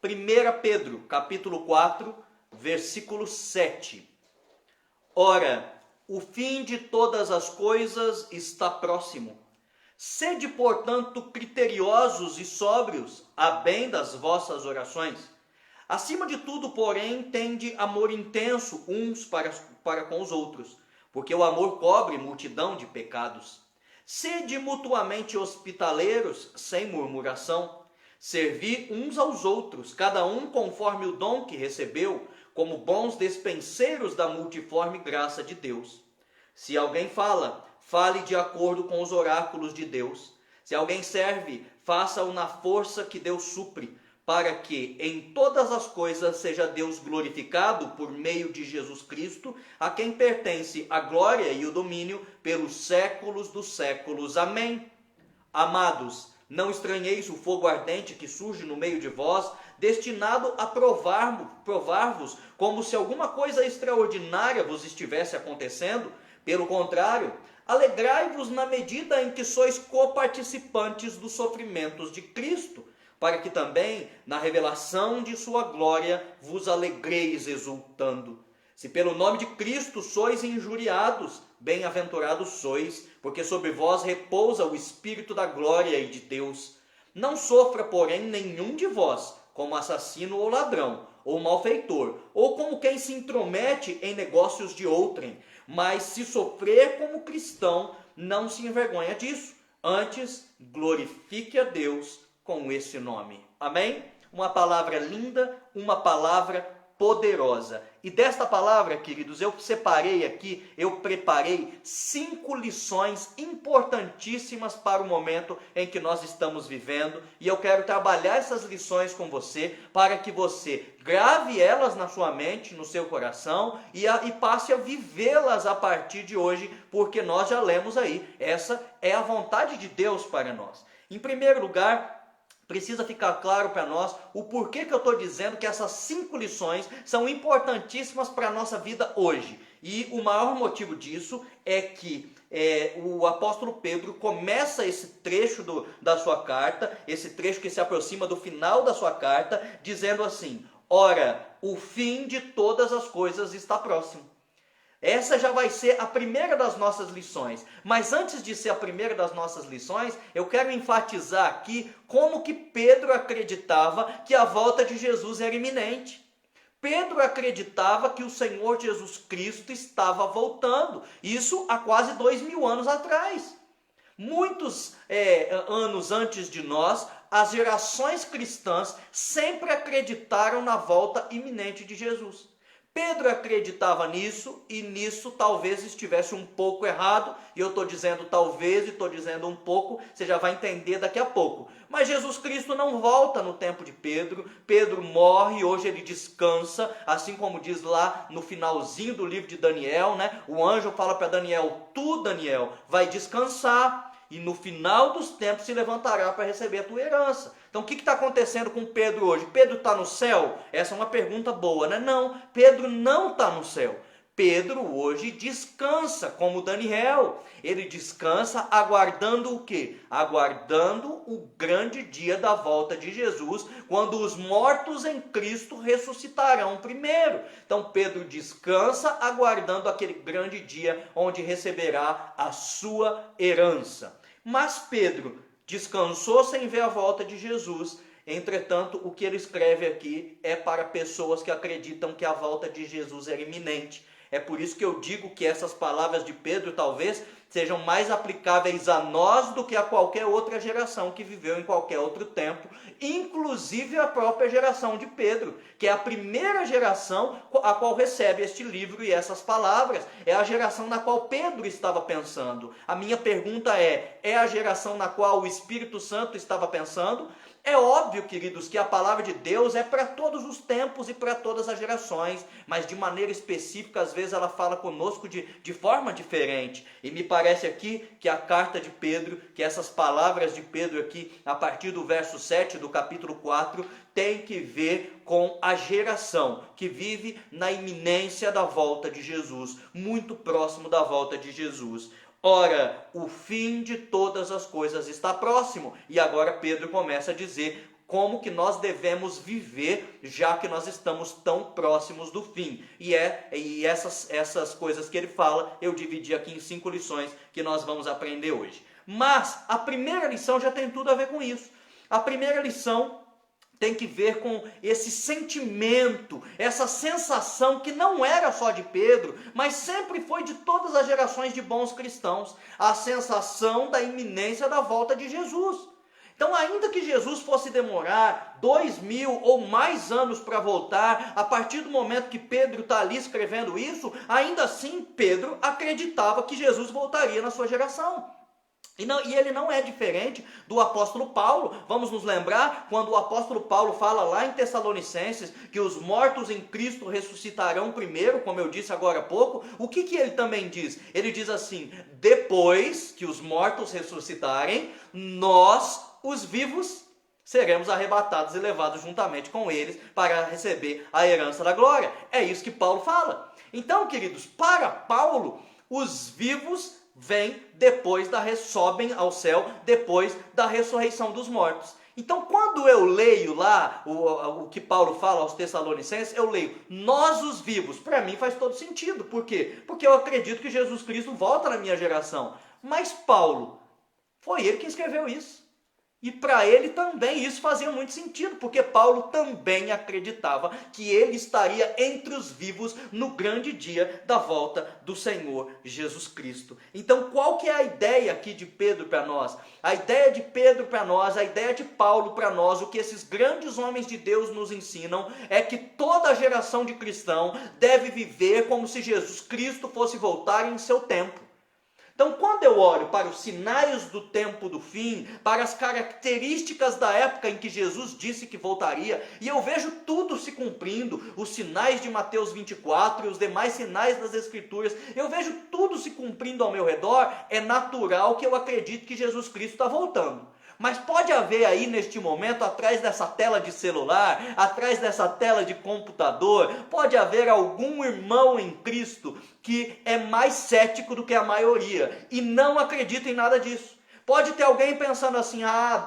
1 Pedro, capítulo 4, versículo 7. Ora, o fim de todas as coisas está próximo. Sede, portanto, criteriosos e sóbrios, a bem das vossas orações. Acima de tudo, porém, tende amor intenso uns para com os outros, porque o amor cobre multidão de pecados. Sede mutuamente hospitaleiros, sem murmuração. Servi uns aos outros, cada um conforme o dom que recebeu, como bons despenseiros da multiforme graça de Deus. Se alguém fala, fale de acordo com os oráculos de Deus. Se alguém serve, faça-o na força que Deus supre, para que em todas as coisas seja Deus glorificado por meio de Jesus Cristo, a quem pertence a glória e o domínio pelos séculos dos séculos. Amém. Amados, não estranheis o fogo ardente que surge no meio de vós, destinado a provar-vos como se alguma coisa extraordinária vos estivesse acontecendo. Pelo contrário, alegrai-vos na medida em que sois coparticipantes dos sofrimentos de Cristo, para que também, na revelação de sua glória, vos alegreis exultando. Se pelo nome de Cristo sois injuriados, bem-aventurados sois, porque sobre vós repousa o Espírito da glória e de Deus. Não sofra, porém, nenhum de vós como assassino ou ladrão, ou malfeitor, ou como quem se intromete em negócios de outrem, mas se sofrer como cristão, não se envergonha disso. Antes, glorifique a Deus com esse nome. Amém? Uma palavra linda, uma palavra poderosa. E desta palavra, queridos, eu separei aqui, eu preparei 5 lições importantíssimas para o momento em que nós estamos vivendo, e eu quero trabalhar essas lições com você, para que você grave elas na sua mente, no seu coração, e passe a vivê-las a partir de hoje, porque nós já lemos aí, essa é a vontade de Deus para nós. Em primeiro lugar, precisa ficar claro para nós o porquê que eu estou dizendo que essas 5 lições são importantíssimas para a nossa vida hoje. E o maior motivo disso é que o apóstolo Pedro começa esse trecho da sua carta, esse trecho que se aproxima do final da sua carta, dizendo assim: ora, o fim de todas as coisas está próximo. Essa já vai ser a primeira das nossas lições. Mas antes de ser a primeira das nossas lições, eu quero enfatizar aqui como que Pedro acreditava que a volta de Jesus era iminente. Pedro acreditava que o Senhor Jesus Cristo estava voltando. Isso há quase 2000 anos atrás. Muitos anos antes de nós, as gerações cristãs sempre acreditaram na volta iminente de Jesus. Pedro acreditava nisso, e nisso talvez estivesse um pouco errado, e eu estou dizendo talvez e estou dizendo um pouco, você já vai entender daqui a pouco. Mas Jesus Cristo não volta no tempo de Pedro, Pedro morre, hoje ele descansa, assim como diz lá no finalzinho do livro de Daniel, né? O anjo fala para Daniel: tu, Daniel, vai descansar, e no final dos tempos se levantará para receber a tua herança. Então o que está acontecendo com Pedro hoje? Pedro está no céu? Essa é uma pergunta boa, né? Não, Pedro não está no céu. Pedro hoje descansa, como Daniel. Ele descansa aguardando o quê? Aguardando o grande dia da volta de Jesus, quando os mortos em Cristo ressuscitarão primeiro. Então Pedro descansa aguardando aquele grande dia onde receberá a sua herança. Mas Pedro descansou sem ver a volta de Jesus. Entretanto, o que ele escreve aqui é para pessoas que acreditam que a volta de Jesus era iminente. É por isso que eu digo que essas palavras de Pedro talvez sejam mais aplicáveis a nós do que a qualquer outra geração que viveu em qualquer outro tempo, inclusive a própria geração de Pedro, que é a primeira geração a qual recebe este livro e essas palavras. É a geração na qual Pedro estava pensando. A minha pergunta é a geração na qual o Espírito Santo estava pensando? É óbvio, queridos, que a palavra de Deus é para todos os tempos e para todas as gerações, mas de maneira específica, às vezes ela fala conosco de forma diferente. E me parece aqui que a carta de Pedro, que essas palavras de Pedro aqui, a partir do verso 7 do capítulo 4, tem que ver com a geração que vive na iminência da volta de Jesus, muito próximo da volta de Jesus. Ora, o fim de todas as coisas está próximo. E agora Pedro começa a dizer como que nós devemos viver, já que nós estamos tão próximos do fim. E essas coisas que ele fala, eu dividi aqui em 5 lições que nós vamos aprender hoje. Mas a primeira lição já tem tudo a ver com isso. A primeira lição tem que ver com esse sentimento, essa sensação que não era só de Pedro, mas sempre foi de todas as gerações de bons cristãos, a sensação da iminência da volta de Jesus. Então, ainda que Jesus fosse demorar 2000 ou mais anos para voltar, a partir do momento que Pedro está ali escrevendo isso, ainda assim Pedro acreditava que Jesus voltaria na sua geração. E ele não é diferente do apóstolo Paulo. Vamos nos lembrar quando o apóstolo Paulo fala lá em Tessalonicenses que os mortos em Cristo ressuscitarão primeiro, como eu disse agora há pouco. O que ele também diz? Ele diz assim: depois que os mortos ressuscitarem, nós, os vivos, seremos arrebatados e levados juntamente com eles para receber a herança da glória. É isso que Paulo fala. Então, queridos, para Paulo, os vivos sobem ao céu depois da ressurreição dos mortos. Então, quando eu leio lá o que Paulo fala aos Tessalonicenses, eu leio nós os vivos. Para mim faz todo sentido. Por quê? Porque eu acredito que Jesus Cristo volta na minha geração. Mas Paulo, foi ele que escreveu isso. E para ele também isso fazia muito sentido, porque Paulo também acreditava que ele estaria entre os vivos no grande dia da volta do Senhor Jesus Cristo. Então, qual que é a ideia aqui de Pedro para nós? A ideia de Pedro para nós, a ideia de Paulo para nós, o que esses grandes homens de Deus nos ensinam, é que toda geração de cristão deve viver como se Jesus Cristo fosse voltar em seu tempo. Então, quando eu olho para os sinais do tempo do fim, para as características da época em que Jesus disse que voltaria, e eu vejo tudo se cumprindo, os sinais de Mateus 24 e os demais sinais das Escrituras, eu vejo tudo se cumprindo ao meu redor, é natural que eu acredite que Jesus Cristo está voltando. Mas pode haver aí neste momento, atrás dessa tela de celular, atrás dessa tela de computador, pode haver algum irmão em Cristo que é mais cético do que a maioria e não acredita em nada disso. Pode ter alguém pensando assim: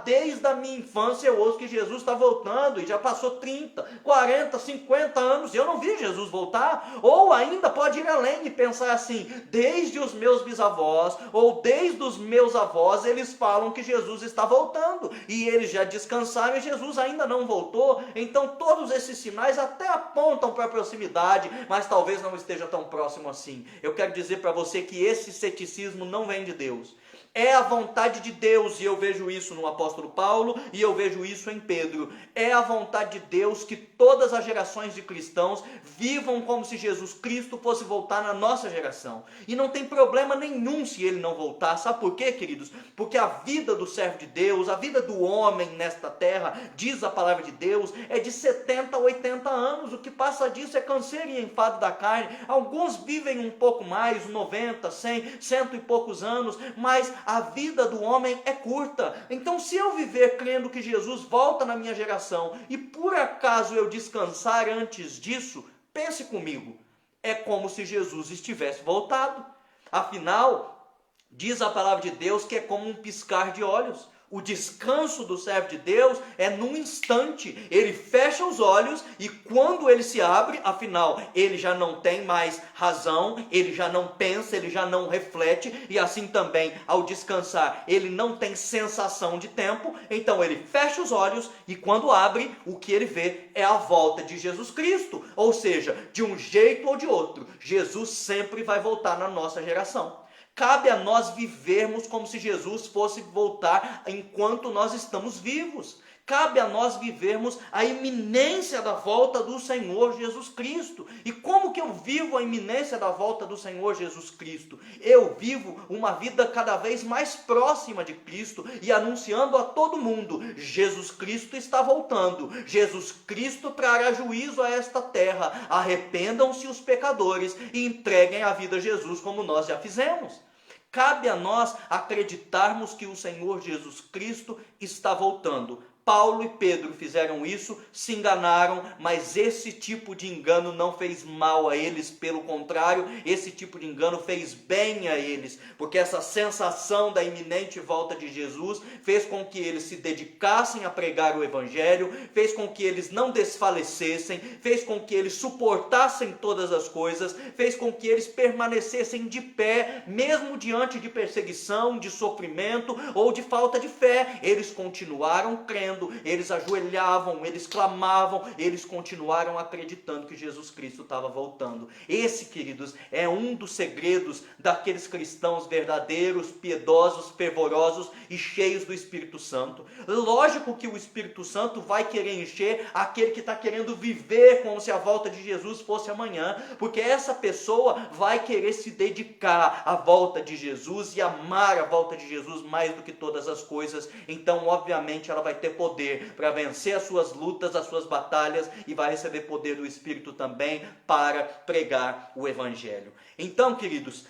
desde a minha infância eu ouço que Jesus está voltando e já passou 30, 40, 50 anos e eu não vi Jesus voltar. Ou ainda pode ir além e pensar assim: desde os meus bisavós ou desde os meus avós eles falam que Jesus está voltando e eles já descansaram e Jesus ainda não voltou. Então todos esses sinais até apontam para a proximidade, mas talvez não esteja tão próximo assim. Eu quero dizer para você que esse ceticismo não vem de Deus. É a vontade de Deus, e eu vejo isso no apóstolo Paulo, e eu vejo isso em Pedro. É a vontade de Deus que todas as gerações de cristãos vivam como se Jesus Cristo fosse voltar na nossa geração. E não tem problema nenhum se ele não voltar. Sabe por quê, queridos? Porque a vida do servo de Deus, a vida do homem nesta terra, diz a palavra de Deus, é de 70 a 80 anos. O que passa disso é canseiro e enfado da carne. Alguns vivem um pouco mais, 90, 100, cento e poucos anos, mas a vida do homem é curta. Então, se eu viver crendo que Jesus volta na minha geração e por acaso eu descansar antes disso, pense comigo, é como se Jesus estivesse voltado. Afinal, diz a palavra de Deus que é como um piscar de olhos. O descanso do servo de Deus é num instante. Ele fecha os olhos e quando ele se abre, afinal, ele já não tem mais razão, ele já não pensa, ele já não reflete, e assim também, ao descansar, ele não tem sensação de tempo. Então ele fecha os olhos e quando abre, o que ele vê é a volta de Jesus Cristo. Ou seja, de um jeito ou de outro, Jesus sempre vai voltar na nossa geração. Cabe a nós vivermos como se Jesus fosse voltar enquanto nós estamos vivos. Cabe a nós vivermos a iminência da volta do Senhor Jesus Cristo. E como que eu vivo a iminência da volta do Senhor Jesus Cristo? Eu vivo uma vida cada vez mais próxima de Cristo e anunciando a todo mundo: Jesus Cristo está voltando. Jesus Cristo trará juízo a esta terra. Arrependam-se os pecadores e entreguem a vida a Jesus como nós já fizemos. Cabe a nós acreditarmos que o Senhor Jesus Cristo está voltando. Paulo e Pedro fizeram isso, se enganaram, mas esse tipo de engano não fez mal a eles, pelo contrário, esse tipo de engano fez bem a eles, porque essa sensação da iminente volta de Jesus fez com que eles se dedicassem a pregar o Evangelho, fez com que eles não desfalecessem, fez com que eles suportassem todas as coisas, fez com que eles permanecessem de pé, mesmo diante de perseguição, de sofrimento ou de falta de fé. Eles continuaram crendo, eles ajoelhavam, eles clamavam, eles continuaram acreditando que Jesus Cristo estava voltando. Esse, queridos, é um dos segredos daqueles cristãos verdadeiros, piedosos, fervorosos e cheios do Espírito Santo. Lógico que o Espírito Santo vai querer encher aquele que está querendo viver como se a volta de Jesus fosse amanhã, porque essa pessoa vai querer se dedicar à volta de Jesus e amar a volta de Jesus mais do que todas as coisas. Então, obviamente, ela vai ter poder para vencer as suas lutas, as suas batalhas, e vai receber poder do Espírito também para pregar o Evangelho. Então, queridos,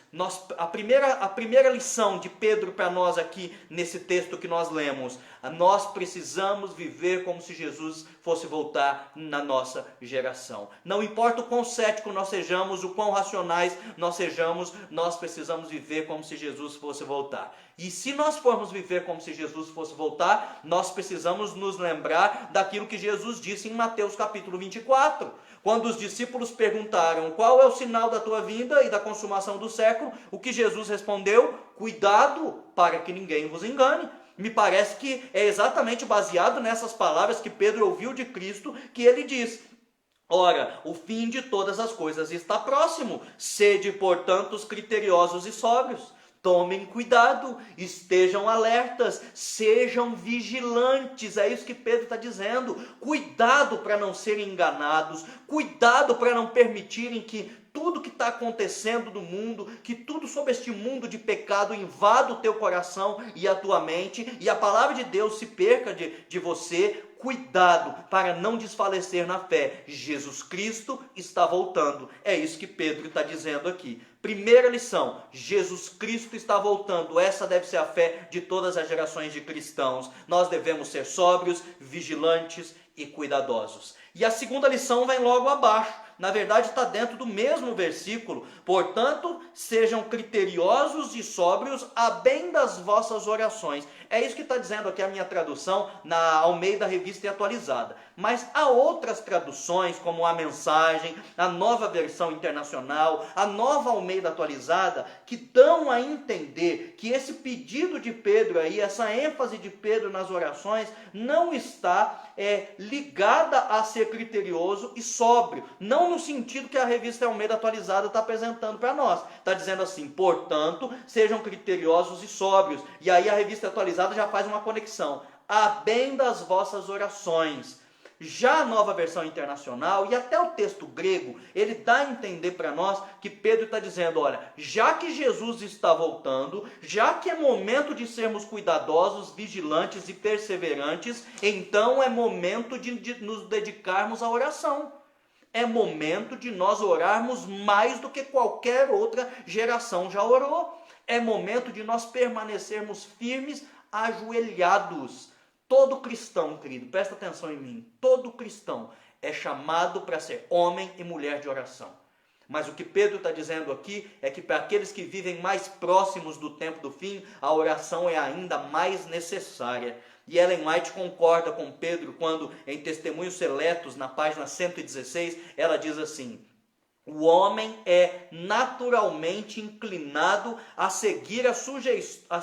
a primeira lição de Pedro para nós aqui nesse texto que nós lemos, nós precisamos viver como se Jesus fosse voltar na nossa geração. Não importa o quão cético nós sejamos, o quão racionais nós sejamos, nós precisamos viver como se Jesus fosse voltar. E se nós formos viver como se Jesus fosse voltar, nós precisamos nos lembrar daquilo que Jesus disse em Mateus capítulo 24. Quando os discípulos perguntaram: qual é o sinal da tua vinda e da consumação do século? O que Jesus respondeu? Cuidado para que ninguém vos engane. Me parece que é exatamente baseado nessas palavras que Pedro ouviu de Cristo, que ele diz: ora, o fim de todas as coisas está próximo. Sede, portanto, os criteriosos e sóbrios. Tomem cuidado, estejam alertas, sejam vigilantes. É isso que Pedro está dizendo. Cuidado para não serem enganados, cuidado para não permitirem que tudo que está acontecendo no mundo, que tudo sobre este mundo de pecado invada o teu coração e a tua mente, e a palavra de Deus se perca de você. Cuidado para não desfalecer na fé. Jesus Cristo está voltando. É isso que Pedro está dizendo aqui. Primeira lição: Jesus Cristo está voltando. Essa deve ser a fé de todas as gerações de cristãos. Nós devemos ser sóbrios, vigilantes e cuidadosos. E a segunda lição vem logo abaixo. Na verdade, está dentro do mesmo versículo. Portanto, sejam criteriosos e sóbrios a bem das vossas orações. É isso que está dizendo aqui a minha tradução na Almeida Revista e Atualizada. Mas há outras traduções, como a Mensagem, a Nova Versão Internacional, a Nova Almeida Atualizada, que dão a entender que esse pedido de Pedro aí, essa ênfase de Pedro nas orações, não está ligada a ser criterioso e sóbrio. Não no sentido que a Revista Almeida Atualizada está apresentando para nós. Está dizendo assim: portanto, sejam criteriosos e sóbrios. E aí a Revista Atualizada já faz uma conexão. A bem das vossas orações. Já a Nova Versão Internacional e até o texto grego, ele dá a entender para nós que Pedro está dizendo: olha, já que Jesus está voltando, já que é momento de sermos cuidadosos, vigilantes e perseverantes, então é momento de nos dedicarmos à oração. É momento de nós orarmos mais do que qualquer outra geração já orou. É momento de nós permanecermos firmes, ajoelhados. Todo cristão, querido, presta atenção em mim, todo cristão é chamado para ser homem e mulher de oração. Mas o que Pedro está dizendo aqui é que para aqueles que vivem mais próximos do tempo do fim, a oração é ainda mais necessária. E Ellen White concorda com Pedro quando, em Testemunhos Seletos, na página 116, ela diz assim: o homem é naturalmente inclinado a seguir as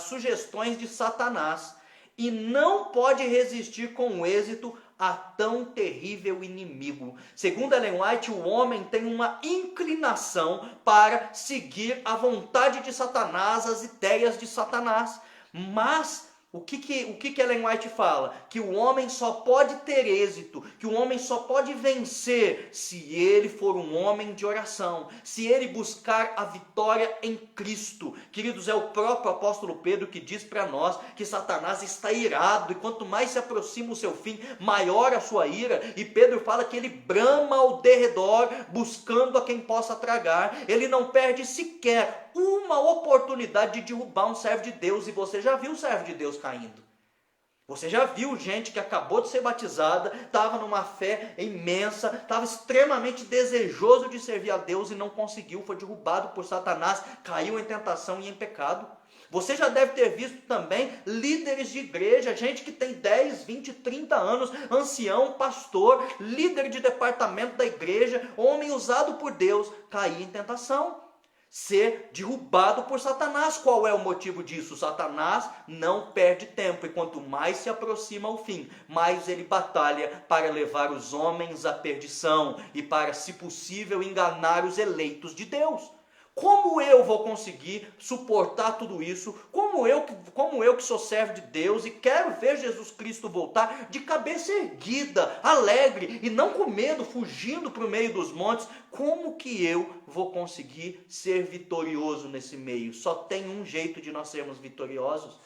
sugestões de Satanás e não pode resistir com êxito a tão terrível inimigo. Segundo Ellen White, o homem tem uma inclinação para seguir a vontade de Satanás, as ideias de Satanás. Mas o que Ellen White fala? Que o homem só pode ter êxito, que o homem só pode vencer se ele for um homem de oração, se ele buscar a vitória em Cristo. Queridos, é o próprio apóstolo Pedro que diz para nós que Satanás está irado, e quanto mais se aproxima o seu fim, maior a sua ira. E Pedro fala que ele brama ao derredor, buscando a quem possa tragar. Ele não perde sequer uma oportunidade de derrubar um servo de Deus, e você já viu o servo de Deus caindo. Você já viu gente que acabou de ser batizada, estava numa fé imensa, estava extremamente desejoso de servir a Deus e não conseguiu, foi derrubado por Satanás, caiu em tentação e em pecado. Você já deve ter visto também líderes de igreja, gente que tem 10, 20, 30 anos, ancião, pastor, líder de departamento da igreja, homem usado por Deus, cair em tentação, ser derrubado por Satanás. Qual é o motivo disso? Satanás não perde tempo, e quanto mais se aproxima o fim, mais ele batalha para levar os homens à perdição e para, se possível, enganar os eleitos de Deus. Como eu vou conseguir suportar tudo isso? Como eu que sou servo de Deus e quero ver Jesus Cristo voltar de cabeça erguida, alegre e não com medo, fugindo para o meio dos montes, como que eu vou conseguir ser vitorioso nesse meio? Só tem um jeito de nós sermos vitoriosos.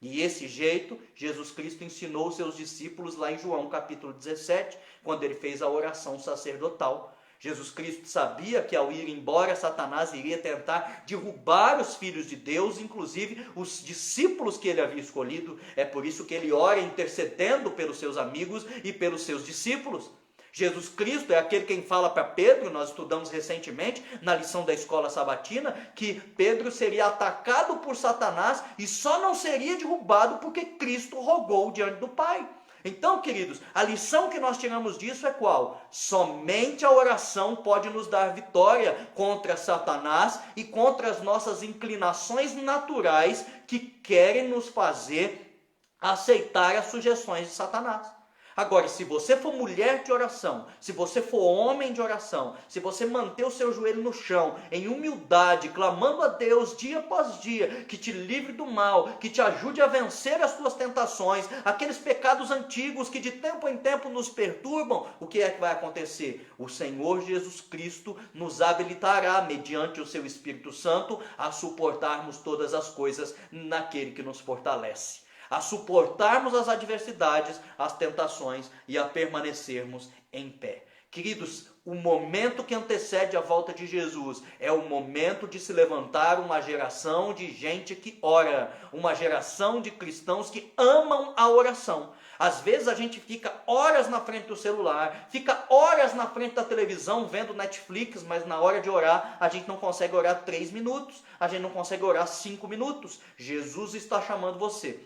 E esse jeito, Jesus Cristo ensinou os seus discípulos lá em João capítulo 17, quando ele fez a oração sacerdotal. Jesus Cristo sabia que ao ir embora, Satanás iria tentar derrubar os filhos de Deus, inclusive os discípulos que ele havia escolhido. É por isso que ele ora intercedendo pelos seus amigos e pelos seus discípulos. Jesus Cristo é aquele quem fala para Pedro, nós estudamos recentemente na lição da escola sabatina, que Pedro seria atacado por Satanás e só não seria derrubado porque Cristo rogou diante do Pai. Então, queridos, a lição que nós tiramos disso é qual? Somente a oração pode nos dar vitória contra Satanás e contra as nossas inclinações naturais que querem nos fazer aceitar as sugestões de Satanás. Agora, se você for mulher de oração, se você for homem de oração, se você manter o seu joelho no chão, em humildade, clamando a Deus dia após dia, que te livre do mal, que te ajude a vencer as suas tentações, aqueles pecados antigos que de tempo em tempo nos perturbam, o que é que vai acontecer? O Senhor Jesus Cristo nos habilitará, mediante o seu Espírito Santo, a suportarmos todas as coisas naquele que nos fortalece, a suportarmos as adversidades, as tentações e a permanecermos em pé. Queridos, o momento que antecede a volta de Jesus é o momento de se levantar uma geração de gente que ora, uma geração de cristãos que amam a oração. Às vezes a gente fica horas na frente do celular, fica horas na frente da televisão vendo Netflix, mas na hora de orar a gente não consegue orar 3 minutos, a gente não consegue orar 5 minutos. Jesus está chamando você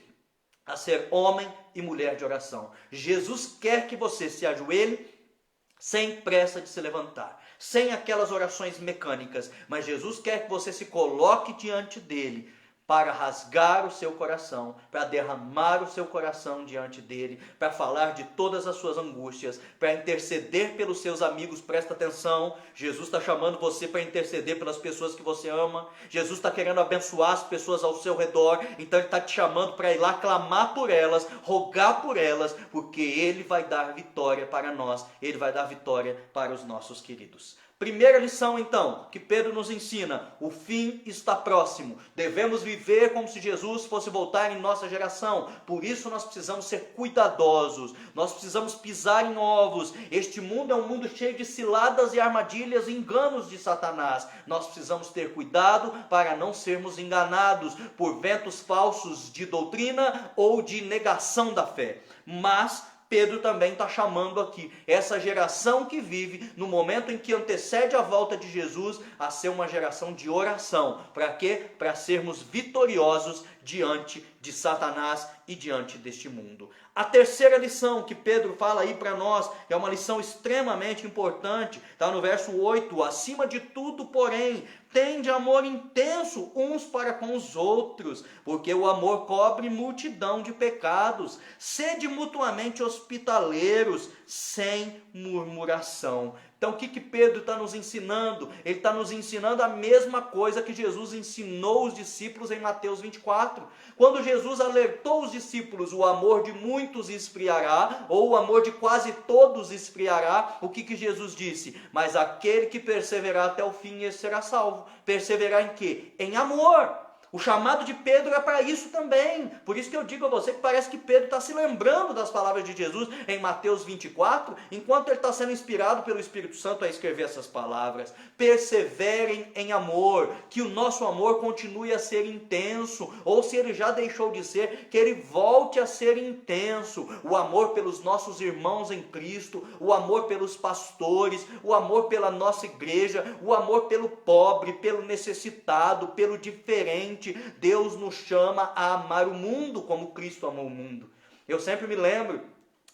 a ser homem e mulher de oração. Jesus quer que você se ajoelhe sem pressa de se levantar, sem aquelas orações mecânicas, mas Jesus quer que você se coloque diante dele para rasgar o seu coração, para derramar o seu coração diante dele, para falar de todas as suas angústias, para interceder pelos seus amigos. Presta atenção, Jesus está chamando você para interceder pelas pessoas que você ama. Jesus está querendo abençoar as pessoas ao seu redor, então ele está te chamando para ir lá clamar por elas, rogar por elas, porque ele vai dar vitória para nós, ele vai dar vitória para os nossos queridos. Primeira lição, então, que Pedro nos ensina: o fim está próximo. Devemos viver como se Jesus fosse voltar em nossa geração. Por isso nós precisamos ser cuidadosos. Nós precisamos pisar em ovos. Este mundo é um mundo cheio de ciladas e armadilhas e enganos de Satanás. Nós precisamos ter cuidado para não sermos enganados por ventos falsos de doutrina ou de negação da fé. Mas Pedro também está chamando aqui essa geração que vive no momento em que antecede a volta de Jesus a ser uma geração de oração. Para quê? Para sermos vitoriosos diante de Satanás e diante deste mundo. A terceira lição que Pedro fala aí para nós é uma lição extremamente importante. Está no verso 8. Acima de tudo, porém, tende amor intenso uns para com os outros, porque o amor cobre multidão de pecados. Sede mutuamente hospitaleiros, sem murmuração. Então o que Pedro está nos ensinando? Ele está nos ensinando a mesma coisa que Jesus ensinou os discípulos em Mateus 24. Quando Jesus alertou os discípulos, o amor de muitos esfriará, ou o amor de quase todos esfriará, o que Jesus disse? Mas aquele que perseverar até o fim, esse será salvo. Perseverar em quê? Em amor. O chamado de Pedro é para isso também. Por isso que eu digo a você que parece que Pedro está se lembrando das palavras de Jesus em Mateus 24, enquanto ele está sendo inspirado pelo Espírito Santo a escrever essas palavras. Perseverem em amor, que o nosso amor continue a ser intenso, ou se ele já deixou de ser, que ele volte a ser intenso. O amor pelos nossos irmãos em Cristo, o amor pelos pastores, o amor pela nossa igreja, o amor pelo pobre, pelo necessitado, pelo diferente. Deus nos chama a amar o mundo como Cristo amou o mundo. Eu sempre me lembro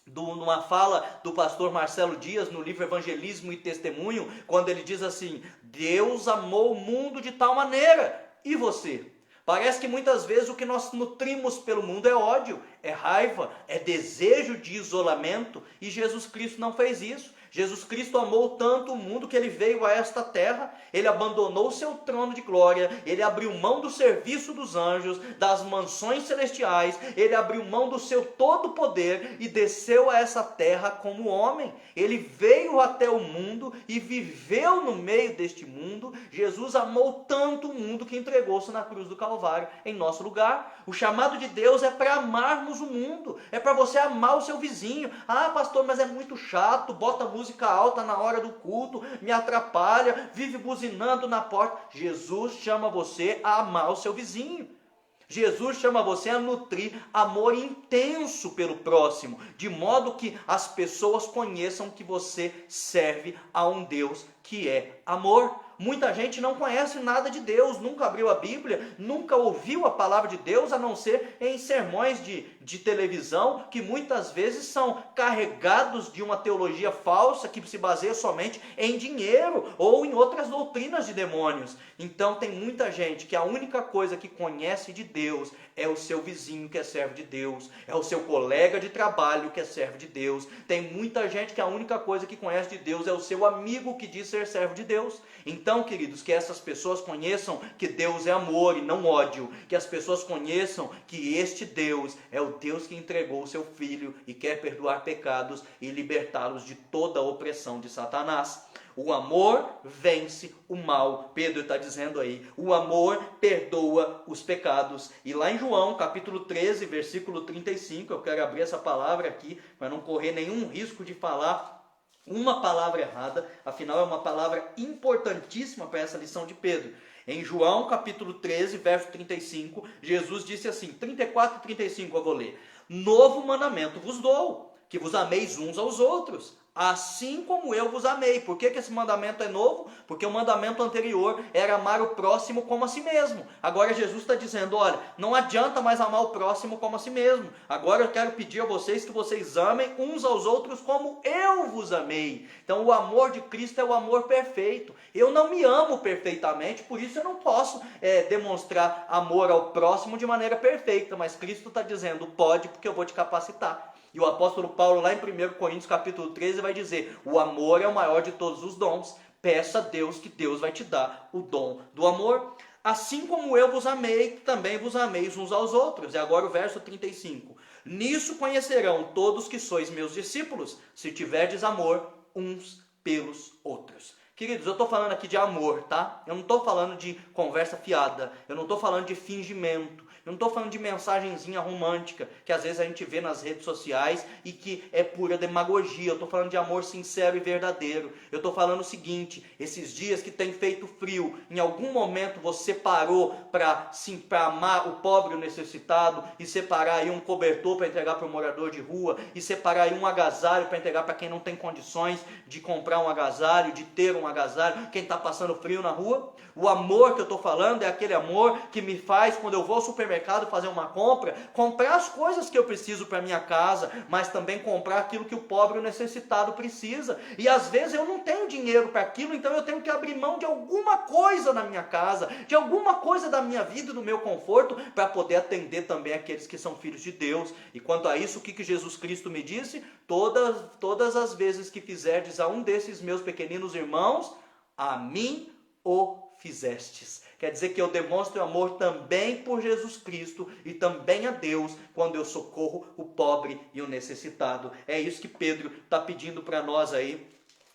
de uma fala do pastor Marcelo Dias no livro Evangelismo e Testemunho, quando ele diz assim: Deus amou o mundo de tal maneira, e você? Parece que muitas vezes o que nós nutrimos pelo mundo é ódio, é raiva, é desejo de isolamento, e Jesus Cristo não fez isso. Jesus Cristo amou tanto o mundo que ele veio a esta terra, ele abandonou o seu trono de glória, ele abriu mão do serviço dos anjos, das mansões celestiais, ele abriu mão do seu todo poder e desceu a essa terra como homem. Ele veio até o mundo e viveu no meio deste mundo. Jesus amou tanto o mundo que entregou-se na cruz do Calvário em nosso lugar. O chamado de Deus é para amarmos o mundo, é para você amar o seu vizinho. Ah, pastor, mas é muito chato, bota música alta na hora do culto, me atrapalha, vive buzinando na porta. Jesus chama você a amar o seu vizinho. Jesus chama você a nutrir amor intenso pelo próximo, de modo que as pessoas conheçam que você serve a um Deus que é amor. Muita gente não conhece nada de Deus, nunca abriu a Bíblia, nunca ouviu a palavra de Deus, a não ser em sermões de televisão, que muitas vezes são carregados de uma teologia falsa, que se baseia somente em dinheiro, ou em outras doutrinas de demônios. Então tem muita gente que a única coisa que conhece de Deus é o seu vizinho que é servo de Deus, é o seu colega de trabalho que é servo de Deus. Tem muita gente que a única coisa que conhece de Deus é o seu amigo que diz ser servo de Deus. Então, queridos, que essas pessoas conheçam que Deus é amor e não ódio, que as pessoas conheçam que este Deus é o Deus que entregou o seu Filho e quer perdoar pecados e libertá-los de toda a opressão de Satanás. O amor vence o mal. Pedro está dizendo aí, o amor perdoa os pecados. E lá em João, capítulo 13, versículo 35, eu quero abrir essa palavra aqui, para não correr nenhum risco de falar uma palavra errada, afinal é uma palavra importantíssima para essa lição de Pedro. Em João, capítulo 13, verso 35, Jesus disse assim, 34 e 35 eu vou ler. Novo mandamento vos dou, que vos ameis uns aos outros, assim como eu vos amei. Por que esse mandamento é novo? Porque o mandamento anterior era amar o próximo como a si mesmo. Agora Jesus está dizendo, olha, não adianta mais amar o próximo como a si mesmo. Agora eu quero pedir a vocês que vocês amem uns aos outros como eu vos amei. Então o amor de Cristo é o amor perfeito. Eu não me amo perfeitamente, por isso eu não posso demonstrar amor ao próximo de maneira perfeita. Mas Cristo está dizendo, pode, porque eu vou te capacitar. E o apóstolo Paulo, lá em 1 Coríntios capítulo 13, vai dizer, o amor é o maior de todos os dons. Peça a Deus que Deus vai te dar o dom do amor. Assim como eu vos amei, também vos ameis uns aos outros. E agora o verso 35. Nisso conhecerão todos que sois meus discípulos, se tiverdes amor uns pelos outros. Queridos, eu estou falando aqui de amor, tá? Eu não estou falando de conversa fiada, eu não estou falando de fingimento. Eu não estou falando de mensagenzinha romântica, que às vezes a gente vê nas redes sociais e que é pura demagogia. Eu estou falando de amor sincero e verdadeiro. Eu estou falando o seguinte, esses dias que tem feito frio, em algum momento você parou para amar o pobre e o necessitado, e separar aí um cobertor para entregar para o morador de rua, e separar aí um agasalho para entregar para quem não tem condições de comprar um agasalho, de ter um agasalho, quem está passando frio na rua? O amor que eu estou falando é aquele amor que me faz, quando eu vou ao supermercado fazer uma compra, comprar as coisas que eu preciso para minha casa, mas também comprar aquilo que o pobre e o necessitado precisa. E às vezes eu não tenho dinheiro para aquilo, então eu tenho que abrir mão de alguma coisa na minha casa, de alguma coisa da minha vida e do meu conforto, para poder atender também aqueles que são filhos de Deus. E quanto a isso, o que Jesus Cristo me disse? Todas as vezes que fizerdes a um desses meus pequeninos irmãos, a mim o fizestes. Quer dizer que eu demonstro amor também por Jesus Cristo e também a Deus quando eu socorro o pobre e o necessitado. É isso que Pedro está pedindo para nós aí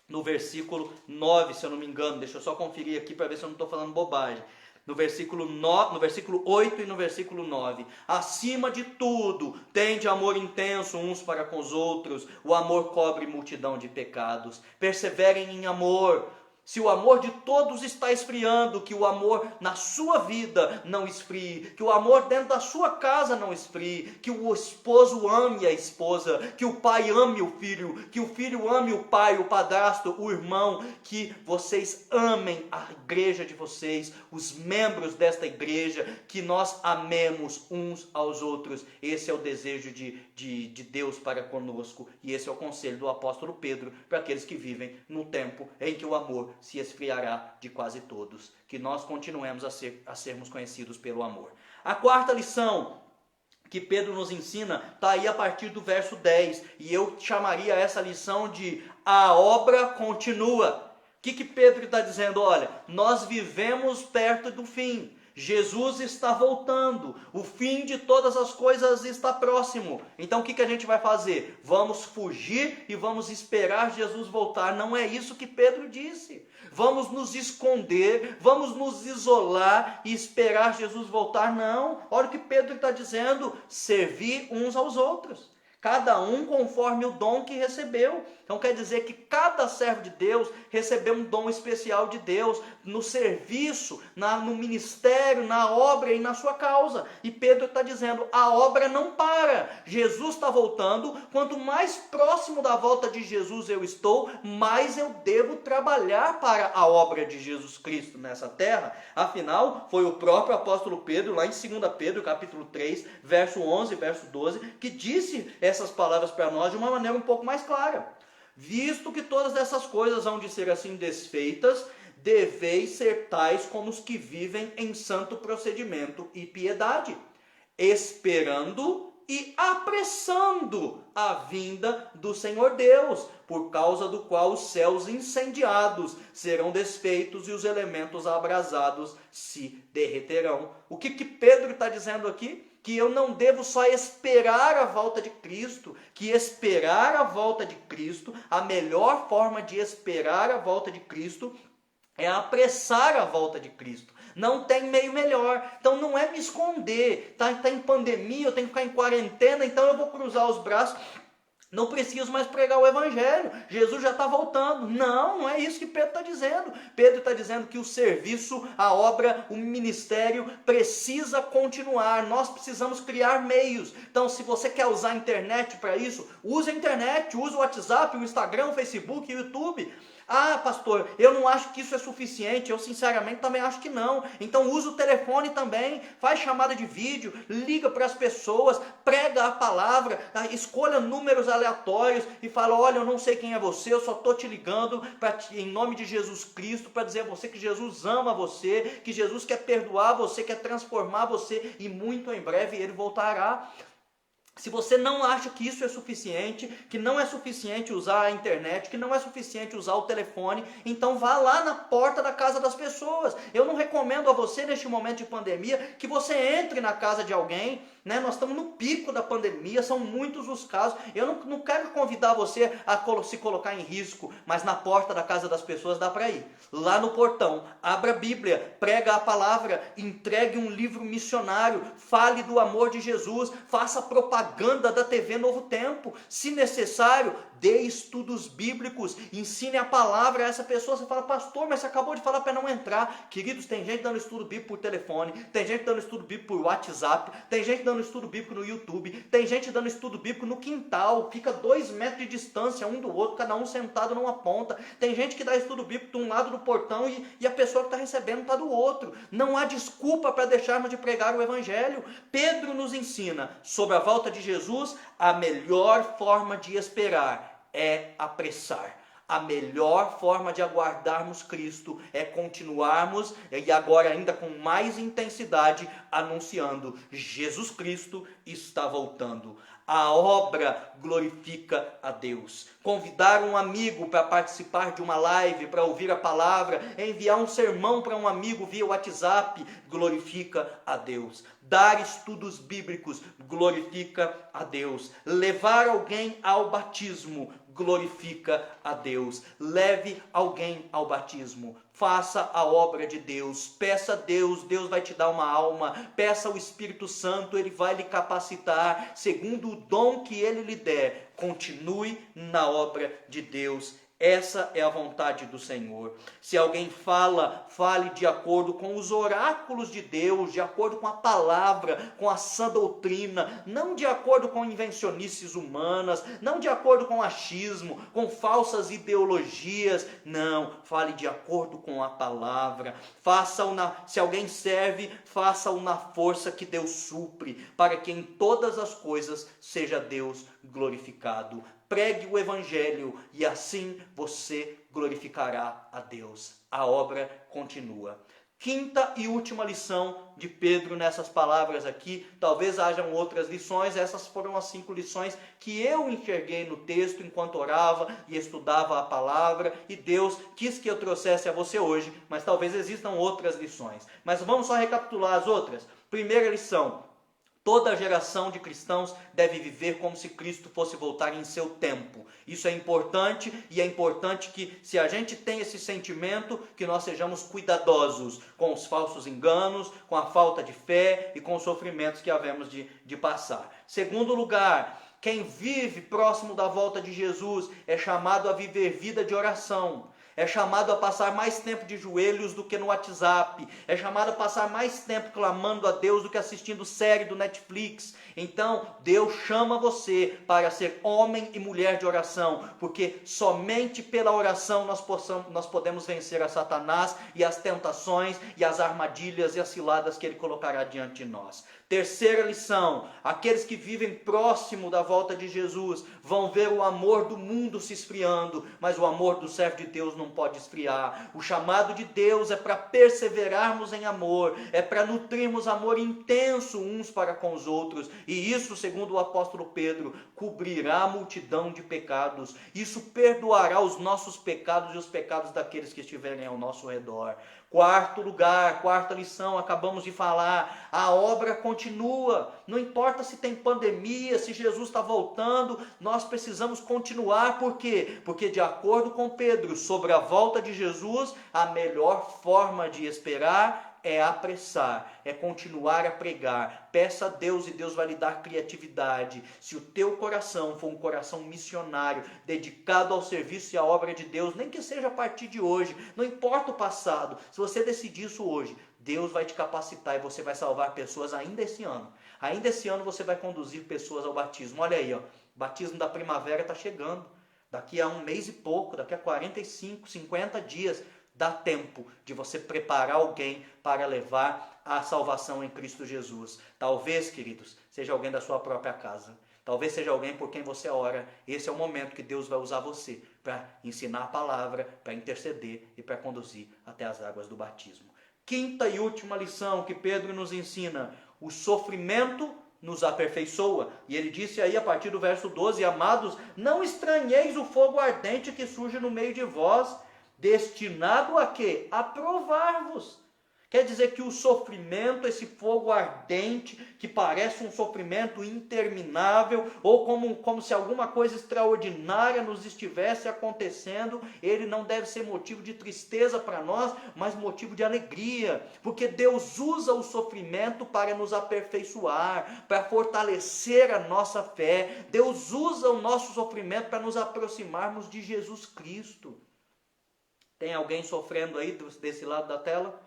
no versículo 9, se eu não me engano. Deixa eu só conferir aqui para ver se eu não estou falando bobagem. no versículo 8 e no versículo 9. Acima de tudo, tende amor intenso uns para com os outros. O amor cobre multidão de pecados. Perseverem em amor. Se o amor de todos está esfriando, que o amor na sua vida não esfrie, que o amor dentro da sua casa não esfrie, que o esposo ame a esposa, que o pai ame o filho, que o filho ame o pai, o padrasto, o irmão, que vocês amem a igreja de vocês, os membros desta igreja, que nós amemos uns aos outros. Esse é o desejo de Deus para conosco, e esse é o conselho do apóstolo Pedro para aqueles que vivem no tempo em que o amor se esfriará de quase todos. Que nós continuemos a sermos conhecidos pelo amor. A quarta lição que Pedro nos ensina está aí a partir do verso 10. E eu chamaria essa lição de a obra continua. O que Pedro está dizendo? Olha, nós vivemos perto do fim. Jesus está voltando, o fim de todas as coisas está próximo. Então o que a gente vai fazer? Vamos fugir e vamos esperar Jesus voltar. Não é isso que Pedro disse. Vamos nos esconder, vamos nos isolar e esperar Jesus voltar. Não, olha o que Pedro está dizendo: servir uns aos outros. Cada um conforme o dom que recebeu. Então quer dizer que cada servo de Deus recebeu um dom especial de Deus no serviço, no ministério, na obra e na sua causa. E Pedro está dizendo, a obra não para. Jesus está voltando. Quanto mais próximo da volta de Jesus eu estou, mais eu devo trabalhar para a obra de Jesus Cristo nessa terra. Afinal, foi o próprio apóstolo Pedro, lá em 2 Pedro, capítulo 3, verso 11, verso 12, que disse essas palavras para nós de uma maneira um pouco mais clara. Visto que todas essas coisas hão de ser assim desfeitas, deveis ser tais como os que vivem em santo procedimento e piedade, esperando e apressando a vinda do Senhor Deus, por causa do qual os céus incendiados serão desfeitos e os elementos abrasados se derreterão. O que Pedro está dizendo aqui? Que eu não devo só esperar a volta de Cristo, que esperar a volta de Cristo, a melhor forma de esperar a volta de Cristo é apressar a volta de Cristo. Não tem meio melhor. Então não é me esconder. Tá em pandemia, eu tenho que ficar em quarentena, então eu vou cruzar os braços. Não preciso mais pregar o evangelho. Jesus já está voltando. Não é isso que Pedro está dizendo. Pedro está dizendo que o serviço, a obra, o ministério precisa continuar. Nós precisamos criar meios. Então, se você quer usar a internet para isso, use a internet, use o WhatsApp, o Instagram, o Facebook, o YouTube. Ah, pastor, eu não acho que isso é suficiente. Eu sinceramente também acho que não. Então use o telefone também, faz chamada de vídeo, liga para as pessoas, prega a palavra, escolha números aleatórios e fala, olha, eu não sei quem é você, eu só estou te ligando em nome de Jesus Cristo para dizer a você que Jesus ama você, que Jesus quer perdoar você, quer transformar você e muito em breve Ele voltará. Se você não acha que isso é suficiente, que não é suficiente usar a internet, que não é suficiente usar o telefone, então vá lá na porta da casa das pessoas. Eu não recomendo a você, neste momento de pandemia, que você entre na casa de alguém, né? Nós estamos no pico da pandemia, são muitos os casos. Eu não quero convidar você a se colocar em risco, mas na porta da casa das pessoas dá para ir. Lá no portão, abra a Bíblia, prega a palavra, entregue um livro missionário, fale do amor de Jesus, faça propaganda da TV Novo Tempo. Se necessário, dê estudos bíblicos, ensine a palavra a essa pessoa. Você fala, pastor, mas você acabou de falar para não entrar. Queridos, tem gente dando estudo bíblico por telefone, tem gente dando estudo bíblico por WhatsApp, tem gente dando estudo bíblico no YouTube, tem gente dando estudo bíblico no quintal, fica 2 metros de distância um do outro, cada um sentado numa ponta. Tem gente que dá estudo bíblico de um lado do portão e a pessoa que está recebendo está do outro. Não há desculpa para deixarmos de pregar o evangelho. Pedro nos ensina sobre a volta de Jesus, a melhor forma de esperar é apressar. A melhor forma de aguardarmos Cristo é continuarmos, e agora ainda com mais intensidade, anunciando: Jesus Cristo está voltando. A obra glorifica a Deus. Convidar um amigo para participar de uma live, para ouvir a palavra, enviar um sermão para um amigo via WhatsApp, glorifica a Deus. Dar estudos bíblicos glorifica a Deus. Levar alguém ao batismo glorifica a Deus. Leve alguém ao batismo. Faça a obra de Deus. Peça a Deus, Deus vai te dar uma alma. Peça ao Espírito Santo, Ele vai lhe capacitar segundo o dom que Ele lhe der. Continue na obra de Deus. Essa é a vontade do Senhor. Se alguém fala, fale de acordo com os oráculos de Deus, de acordo com a palavra, com a sã doutrina, não de acordo com invencionices humanas, não de acordo com achismo, com falsas ideologias. Não, fale de acordo com a palavra. Faça-o se alguém serve, faça-o na força que Deus supre, para que em todas as coisas seja Deus glorificado. Pregue o Evangelho e assim você glorificará a Deus. A obra continua. Quinta e última lição de Pedro nessas palavras aqui. Talvez hajam outras lições. Essas foram as 5 lições que eu enxerguei no texto enquanto orava e estudava a palavra. E Deus quis que eu trouxesse a você hoje. Mas talvez existam outras lições. Mas vamos só recapitular as outras. Primeira lição. Toda geração de cristãos deve viver como se Cristo fosse voltar em seu tempo. Isso é importante, e é importante que, se a gente tem esse sentimento, que nós sejamos cuidadosos com os falsos enganos, com a falta de fé e com os sofrimentos que havemos de passar. Segundo lugar, quem vive próximo da volta de Jesus é chamado a viver vida de oração. É chamado a passar mais tempo de joelhos do que no WhatsApp. É chamado a passar mais tempo clamando a Deus do que assistindo série do Netflix. Então, Deus chama você para ser homem e mulher de oração, porque somente pela oração nós podemos vencer a Satanás e as tentações e as armadilhas e as ciladas que ele colocará diante de nós. Terceira lição, aqueles que vivem próximo da volta de Jesus vão ver o amor do mundo se esfriando, mas o amor do servo de Deus não pode esfriar. O chamado de Deus é para perseverarmos em amor, é para nutrirmos amor intenso uns para com os outros, e isso, segundo o apóstolo Pedro, cobrirá a multidão de pecados. Isso perdoará os nossos pecados e os pecados daqueles que estiverem ao nosso redor. Quarto lugar, quarta lição, acabamos de falar, a obra continua. Não importa se tem pandemia, se Jesus está voltando, nós precisamos continuar. Por quê? Porque, de acordo com Pedro, sobre a volta de Jesus, a melhor forma de esperar é apressar, é continuar a pregar. Peça a Deus e Deus vai lhe dar criatividade. Se o teu coração for um coração missionário, dedicado ao serviço e à obra de Deus, nem que seja a partir de hoje, não importa o passado, se você decidir isso hoje, Deus vai te capacitar e você vai salvar pessoas ainda esse ano. Ainda esse ano você vai conduzir pessoas ao batismo. Olha aí, ó, o batismo da primavera está chegando. Daqui a 1 mês e pouco, daqui a 45, 50 dias, dá tempo de você preparar alguém para levar a salvação em Cristo Jesus. Talvez, queridos, seja alguém da sua própria casa. Talvez seja alguém por quem você ora. Esse é o momento que Deus vai usar você para ensinar a palavra, para interceder e para conduzir até as águas do batismo. Quinta e última lição que Pedro nos ensina: o sofrimento nos aperfeiçoa. E ele disse aí a partir do verso 12: amados, não estranheis o fogo ardente que surge no meio de vós, destinado a quê? A provar-vos. Quer dizer que o sofrimento, esse fogo ardente, que parece um sofrimento interminável, ou como se alguma coisa extraordinária nos estivesse acontecendo, ele não deve ser motivo de tristeza para nós, mas motivo de alegria, porque Deus usa o sofrimento para nos aperfeiçoar, para fortalecer a nossa fé. Deus usa o nosso sofrimento para nos aproximarmos de Jesus Cristo. Tem alguém sofrendo aí desse lado da tela?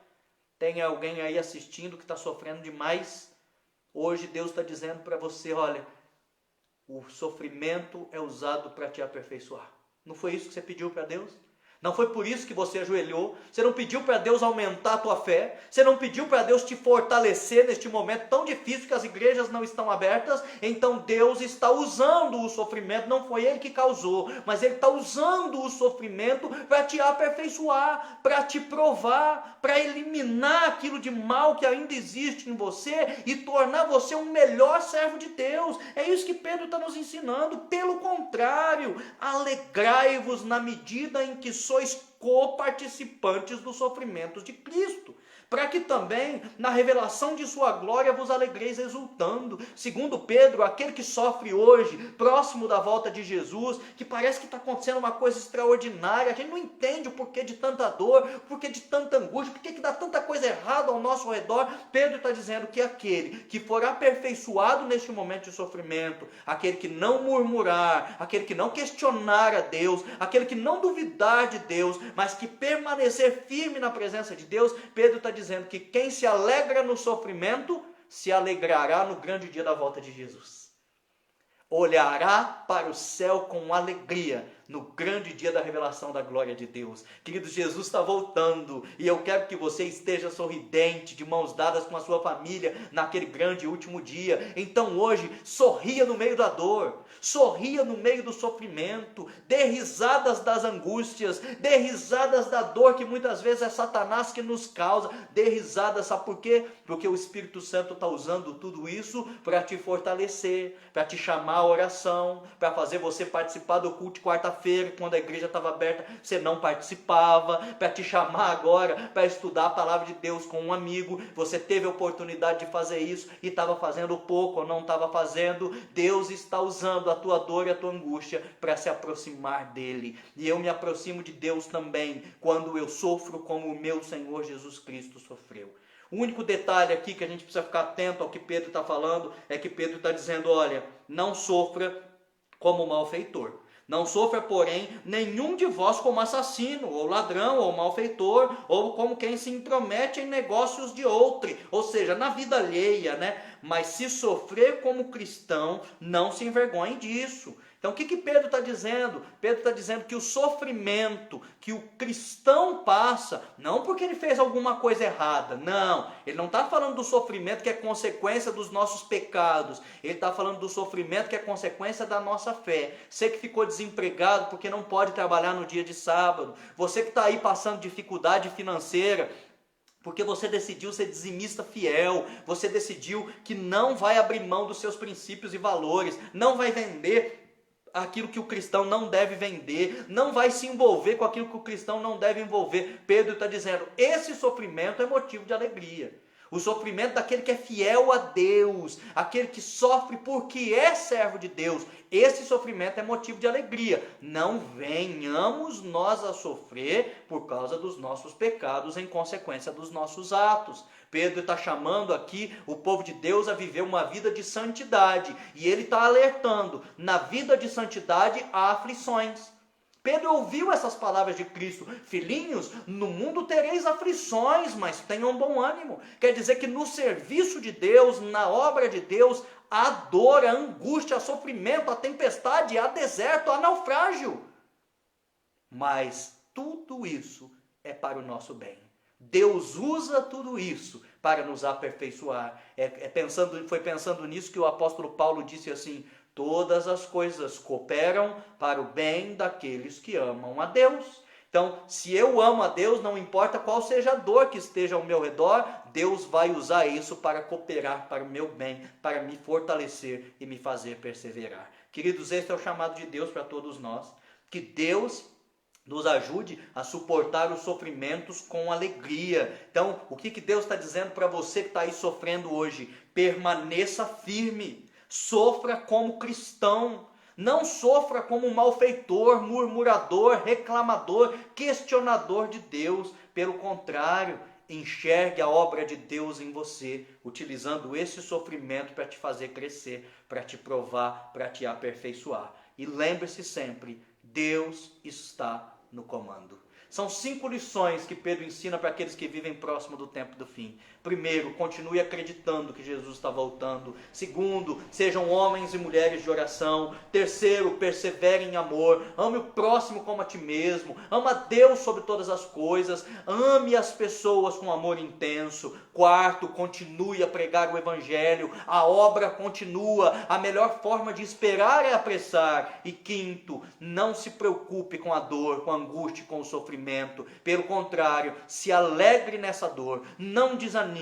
Tem alguém aí assistindo que está sofrendo demais? Hoje Deus está dizendo para você: olha, o sofrimento é usado para te aperfeiçoar. Não foi isso que você pediu para Deus? Não foi por isso que você ajoelhou? Você não pediu para Deus aumentar a tua fé? Você não pediu para Deus te fortalecer neste momento tão difícil que as igrejas não estão abertas? Então Deus está usando o sofrimento, não foi Ele que causou, mas Ele está usando o sofrimento para te aperfeiçoar, para te provar, para eliminar aquilo de mal que ainda existe em você e tornar você um melhor servo de Deus. É isso que Pedro está nos ensinando. Pelo contrário, alegrai-vos na medida em que sois coparticipantes dos sofrimentos de Cristo, para que também na revelação de sua glória vos alegreis exultando. Segundo Pedro, aquele que sofre hoje, próximo da volta de Jesus, que parece que está acontecendo uma coisa extraordinária, a gente não entende o porquê de tanta dor, o porquê de tanta angústia, porquê que dá tanta coisa errada ao nosso redor. Pedro está dizendo que aquele que for aperfeiçoado neste momento de sofrimento, aquele que não murmurar, aquele que não questionar a Deus, aquele que não duvidar de Deus, mas que permanecer firme na presença de Deus, Pedro está dizendo que quem se alegra no sofrimento, se alegrará no grande dia da volta de Jesus. Olhará para o céu com alegria no grande dia da revelação da glória de Deus. Querido, Jesus está voltando e eu quero que você esteja sorridente, de mãos dadas com a sua família naquele grande último dia. Então hoje, sorria no meio da dor, sorria no meio do sofrimento, dê risadas das angústias, dê risadas da dor que muitas vezes é Satanás que nos causa, dê risadas, sabe por quê? Porque o Espírito Santo está usando tudo isso para te fortalecer, para te chamar à oração, para fazer você participar do culto de quarta-feira, quando a igreja estava aberta, você não participava, para te chamar agora, para estudar a palavra de Deus com um amigo, você teve a oportunidade de fazer isso, e estava fazendo pouco, ou não estava fazendo. Deus está usando a tua dor e a tua angústia, para se aproximar dEle, e eu me aproximo de Deus também, quando eu sofro como o meu Senhor Jesus Cristo sofreu. O único detalhe aqui que a gente precisa ficar atento ao que Pedro está falando, é que Pedro está dizendo, olha, não sofra como malfeitor. Não sofra, porém, nenhum de vós como assassino, ou ladrão, ou malfeitor, ou como quem se intromete em negócios de outrem, ou seja, na vida alheia, né? Mas se sofrer como cristão, não se envergonhe disso. Então o que Pedro está dizendo? Pedro está dizendo que o sofrimento que o cristão passa, não porque ele fez alguma coisa errada, não. Ele não está falando do sofrimento que é consequência dos nossos pecados. Ele está falando do sofrimento que é consequência da nossa fé. Você que ficou desempregado porque não pode trabalhar no dia de sábado. Você que está aí passando dificuldade financeira, porque você decidiu ser dizimista fiel, você decidiu que não vai abrir mão dos seus princípios e valores, não vai vender aquilo que o cristão não deve vender, não vai se envolver com aquilo que o cristão não deve envolver. Pedro está dizendo, esse sofrimento é motivo de alegria. O sofrimento daquele que é fiel a Deus, aquele que sofre porque é servo de Deus, esse sofrimento é motivo de alegria. Não venhamos nós a sofrer por causa dos nossos pecados, em consequência dos nossos atos. Pedro está chamando aqui o povo de Deus a viver uma vida de santidade, e ele está alertando, na vida de santidade há aflições. Pedro ouviu essas palavras de Cristo, filhinhos, no mundo tereis aflições, mas tenham bom ânimo. Quer dizer que no serviço de Deus, na obra de Deus, há dor, há angústia, há sofrimento, há tempestade, há deserto, há naufrágio. Mas tudo isso é para o nosso bem. Deus usa tudo isso para nos aperfeiçoar. Foi pensando nisso que o apóstolo Paulo disse assim, todas as coisas cooperam para o bem daqueles que amam a Deus. Então, se eu amo a Deus, não importa qual seja a dor que esteja ao meu redor, Deus vai usar isso para cooperar para o meu bem, para me fortalecer e me fazer perseverar. Queridos, esse é o chamado de Deus para todos nós. Que Deus nos ajude a suportar os sofrimentos com alegria. Então, o que Deus está dizendo para você que está aí sofrendo hoje? Permaneça firme. Sofra como cristão, não sofra como malfeitor, murmurador, reclamador, questionador de Deus. Pelo contrário, enxergue a obra de Deus em você, utilizando esse sofrimento para te fazer crescer, para te provar, para te aperfeiçoar. E lembre-se sempre, Deus está no comando. São 5 lições que Pedro ensina para aqueles que vivem próximo do tempo do fim. Primeiro, continue acreditando que Jesus está voltando. Segundo, sejam homens e mulheres de oração. Terceiro, persevere em amor. Ame o próximo como a ti mesmo. Ama Deus sobre todas as coisas. Ame as pessoas com amor intenso. Quarto, continue a pregar o evangelho. A obra continua. A melhor forma de esperar é apressar. E quinto, não se preocupe com a dor, com a angústia, com o sofrimento. Pelo contrário, se alegre nessa dor. Não desanime.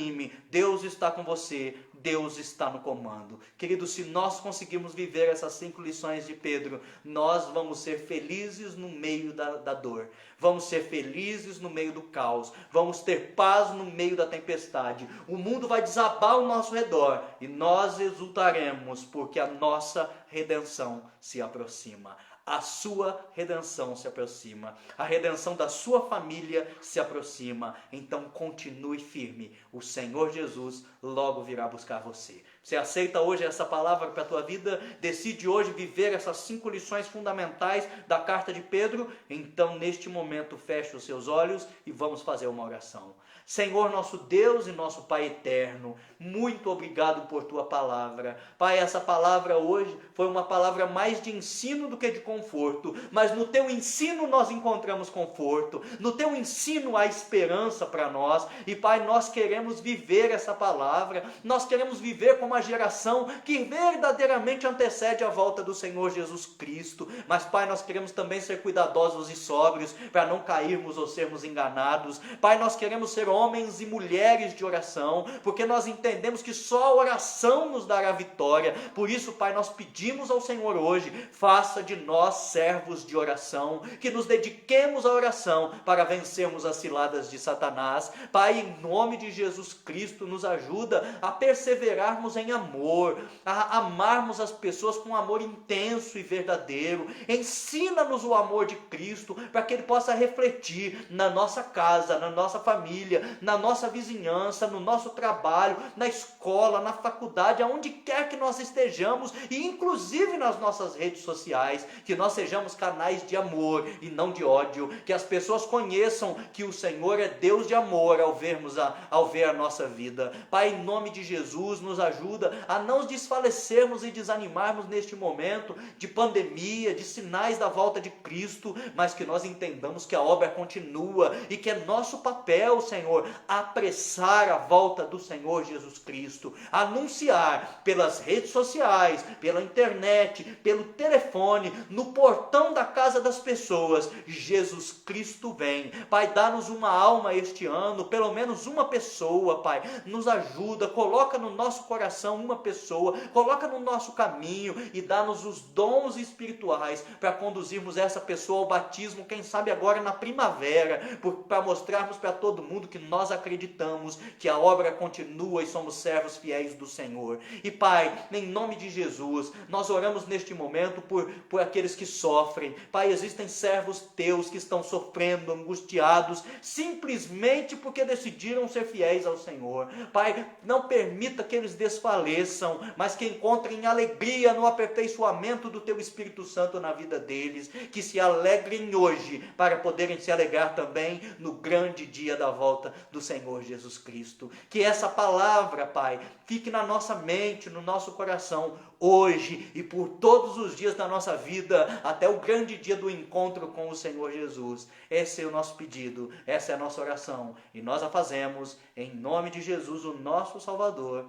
Deus está com você. Deus está no comando. Querido, se nós conseguirmos viver essas 5 lições de Pedro, nós vamos ser felizes no meio da dor. Vamos ser felizes no meio do caos. Vamos ter paz no meio da tempestade. O mundo vai desabar ao nosso redor e nós exultaremos porque a nossa redenção se aproxima. A sua redenção se aproxima. A redenção da sua família se aproxima. Então continue firme. O Senhor Jesus logo virá buscar você. Você aceita hoje essa palavra para a tua vida? Decide hoje viver essas 5 lições fundamentais da carta de Pedro? Então neste momento feche os seus olhos e vamos fazer uma oração. Senhor, nosso Deus e nosso Pai eterno, muito obrigado por tua palavra. Pai, essa palavra hoje foi uma palavra mais de ensino do que de conforto, mas no teu ensino nós encontramos conforto, no teu ensino há esperança para nós, e Pai, nós queremos viver essa palavra, nós queremos viver como a geração que verdadeiramente antecede a volta do Senhor Jesus Cristo, mas Pai, nós queremos também ser cuidadosos e sóbrios para não cairmos ou sermos enganados. Pai, nós queremos ser homens e mulheres de oração, porque nós entendemos que só a oração nos dará vitória. Por isso, Pai, nós pedimos ao Senhor hoje, faça de nós servos de oração, que nos dediquemos à oração para vencermos as ciladas de Satanás. Pai, em nome de Jesus Cristo, nos ajuda a perseverarmos em amor, a amarmos as pessoas com amor intenso e verdadeiro. Ensina-nos o amor de Cristo, para que ele possa refletir na nossa casa, na nossa família, na nossa vizinhança, no nosso trabalho, na escola, na faculdade, aonde quer que nós estejamos, e inclusive nas nossas redes sociais, que nós sejamos canais de amor e não de ódio, que as pessoas conheçam que o Senhor é Deus de amor ao ver a nossa vida. Pai, em nome de Jesus, nos ajuda a não desfalecermos e desanimarmos neste momento de pandemia, de sinais da volta de Cristo, mas que nós entendamos que a obra continua e que é nosso papel, Senhor, apressar a volta do Senhor Jesus Cristo, anunciar pelas redes sociais, pela internet, pelo telefone, no portão da casa das pessoas, Jesus Cristo vem. Pai, dá-nos uma alma este ano, pelo menos uma pessoa, Pai, nos ajuda, coloca no nosso coração uma pessoa, coloca no nosso caminho e dá-nos os dons espirituais para conduzirmos essa pessoa ao batismo, quem sabe agora na primavera, para mostrarmos para todo mundo que nós acreditamos que a obra continua e somos servos fiéis do Senhor. E Pai, em nome de Jesus, nós oramos neste momento por aqueles que sofrem. Pai, existem servos teus que estão sofrendo, angustiados, simplesmente porque decidiram ser fiéis ao Senhor. Pai, não permita que eles desfaleçam, mas que encontrem alegria no aperfeiçoamento do teu Espírito Santo na vida deles, que se alegrem hoje para poderem se alegrar também no grande dia da volta do Senhor Jesus Cristo. Que essa palavra, Pai, fique na nossa mente, no nosso coração, hoje e por todos os dias da nossa vida, até o grande dia do encontro com o Senhor Jesus. Esse é o nosso pedido, essa é a nossa oração, e nós a fazemos em nome de Jesus, o nosso Salvador.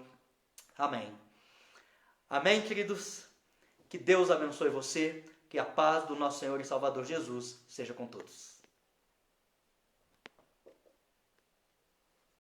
Amém. Amém, queridos? Que Deus abençoe você, que a paz do nosso Senhor e Salvador Jesus seja com todos.